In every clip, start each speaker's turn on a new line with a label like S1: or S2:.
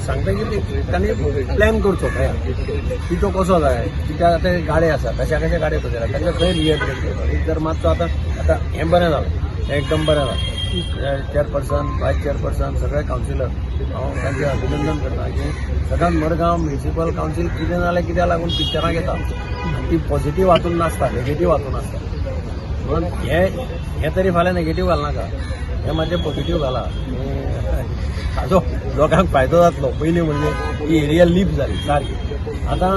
S1: सांगता की त्यांनी प्लॅन करचो काय की तो कसो जाय कित्याक आतां गाडे आसा कशा कशा गाडयो कशा तांकां खंय रिएक्ट करता जर मातसो आतां हें बरें जालें एकदम बरें जालें चेअरपर्सन व्हायस चेअरपर्सन सगळे कावन्सिलर हांव तांचें अभिनंदन करता की सदांच मडगांव म्युनिसिपल कावन्सील कितें जालें कित्याक लागून पिक्चरां घेता आनी ती पॉझिटीव हातून नासता नेगेटीव हातून आसता म्हणून हें तरी फाल्यां नेगेटीव घालनाका हें मातशें पॉझिटीव घाला हाजो लोकांक फायदो जातलो पयलीं म्हणजे ही एरिया लीप जाली सारकी आतां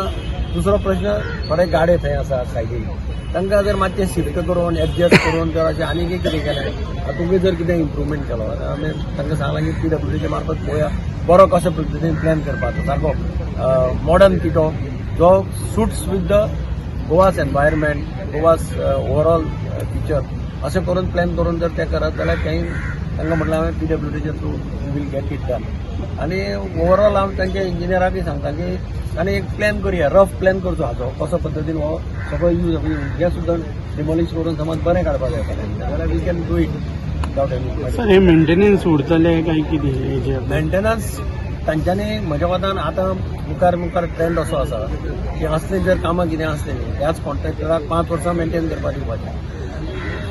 S1: दुसरो प्रश्न थोडे गाडे थंय आसा सायडीक तांकां जर मातशें शिफ्ट करून एडजस्ट करून जर अशें आनी कितें केलें तुमी जर कितें इम्प्रुवमेंट केलो आमी तांकां सांगलां की PWDचे मार्फत पळोवया बरो कशे पद्दतीन प्लॅन करपाचो सारको मॉडर्न किटो जो suites with the Goa's environment Goa's overall feature अशें करून प्लॅन करून जर ते करत जाल्यार तांकां म्हटलें हांवें PWDचे through we'll get it done आनी ओवरऑल हांव तांच्या इंजिनियराकय सांगता की आनी एक प्लॅन करुया रफ प्लॅन करचो हाजो कसो पद्दतीन हो सगळो यूज हें सुद्दां डिमॉलिश करून समज बरें काडपाक जाय जाल्यार we can do it without any
S2: सर हे मेंटेनन्स उरतले काय कितें
S1: मेंटेनन्स तांच्यांनी म्हज्या मतान आतां मुखार ट्रेंड असो आसा की असले जर कामां कितें आसलें न्ही त्याच कॉन्ट्रॅक्टराक 5 वर्सां मेंटेन करपाक दिवपाचें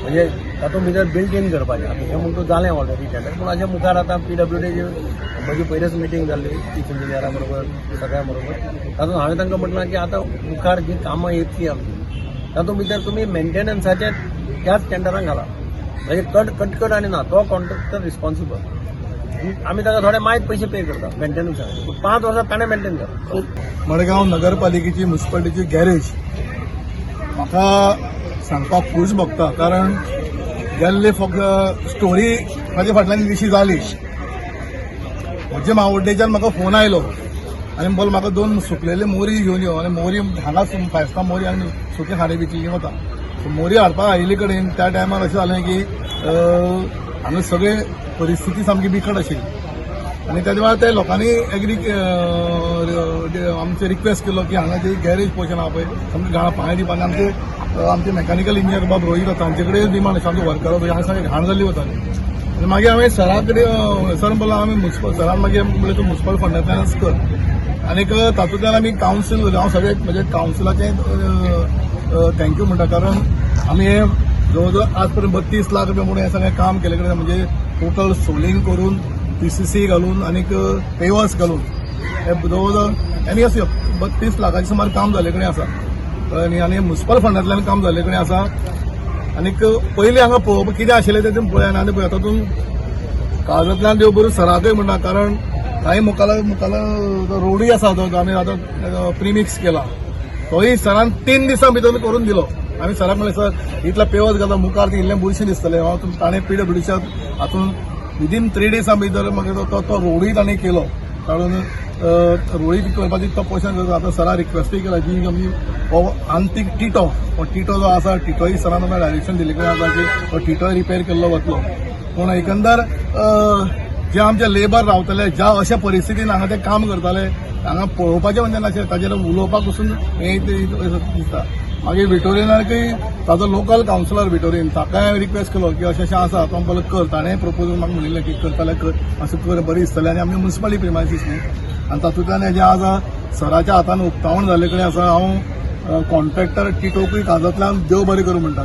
S1: म्हणजे तातूंत भितर बिल्ट इन करपाचें आतां हें म्हणटा जालें ऑलरेडी टेंडर पूण हाचे मुखार आतां PWDची म्हजी पयलेच मिटींग जाल्ली चीफ इंजिनियरा बरोबर सगळ्या बरोबर तातूंत हांवें तांकां म्हटलां की आतां मुखार जी कामां येतली आमची तातूंत भितर तुमी मेंटेनन्साचे त्याच टेंडरांक घाला म्हणजे कटकट आनी ना तो कॉन्ट्रॅक्टर रिस्पॉन्सिबल आमी ताका थोडे मायत पयशे पे करता मेंटेनन्साचे 5 वर्सां ताणें मेंटेन करता
S3: मडगांव नगरपालिकेची म्युनिसिपालिटीची गॅरेज म्हाका सांगपाक खूश भोगता कारण गेल्ले फक्त स्टोरी म्हाज्या फाटल्यान दिशी जाली म्हज्या मावड्डेच्यान म्हाका फोन आयलो आनी बोल म्हाका 2 सुकलेले मोरी घेवन यो आनी मोरी हांगा 5 स्टार मोरी आनी सुकी खाडी विकली वता मोरी हाडपाक आयिल्ले कडेन त्या टायमार अशें जालें की हांगा सगळे परिस्थिती सामकी बिकट आशिल्ली आनी त्या वेळार त्या लोकांनी आमचे रिक्वेस्ट केलो की हांगा जे गॅरेज पोर्शन आहा पळय सामकें घाण पांय दिवपाक आमचे मेकॅनिकल इंजिनियर बाब रोहीत आसा तांचे कडेन डिमांड आसा आमचे वर्कर हांगा सामकी घाण जाल्ली वताली आनी मागीर हांवें सरा कडेन सर बोला आमी म्युनिसिपल सरान मागीर म्हणलें तूं म्युनिसिपल फंडांतल्यानच कर आनीक तातूंतल्यान आमी कावन्सील हांव सगळे म्हणजे कावन्सिलाचें थँक्यू म्हणटा कारण आमी हे जवळ जवळ आज पर्यंत 32 लाख रुपया म्हणून हें सगळें काम केले कडेन म्हणजे टोटल सोलिंग करून PCC घालून आनीक पेवर्स घालून हे जवळ जवळ आनी अशें 32 लाखाचे सुमार काम जाले कडेन आसा आनी म्युनिसिपल फंडांतल्यान काम जाले कडेन आसा आनीक पयलीं हांगा पळोवप कितें आशिल्लें तें पळयात आनी पळय तातूंत काळजांतल्यान देव बरो सराकय म्हणटा कारण कांय मुखाला रोडूय आसा तो आमी आतां प्रिमिक्स केला तोय सरान 3 दिसां भितर करून दिलो आमी सराक म्हणलें सर इतलो पेवर्स घालता मुखार ती इल्लें बुरशें दिसतलें हांव ताणें PWDच्या हातून विदीन 3 डेजां भितर मागीर तो रोडूय ताणें केलो काडून रोडूय करपाची तो पोर्शन करता आतां सरा रिक्वेस्टूय केला की आमी हो आंतीक टिटो हो टिटो जो आसा टिटोय सरान आमकां डायरेक्शन दिल्लें कडेन आसा की हो टिटोय रिपेर केल्लो वतलो पूण एकंदर जे आमचे लेबर रावतले ज्या अशा परिस्थितीन हांगा ते काम करताले हांगा पळोवपाचें म्हणजे नाशिल्लें ताचेर उलोवपाक पसून हें दिसता मागीर विक्टोरियनाकय ताजो लोकल कावन्सिलर विक्टोरियन ताकाय रिक्वेस्ट केलो की अशें आसा तो बोलो कर ताणें प्रपोजल म्हाका म्हणिल्लें की करताले कर अशें कर बरें दिसतलें आनी आमी म्युनिसिपालिटी प्रिमायसीस न्ही आनी तातूंतल्यान हेजें आज सराच्या हातान उक्तावण जाल्ले कडेन आसा हांव कॉन्ट्रॅक्टर टिटोकूय काळजांतल्यान देव बरें करूं म्हणटा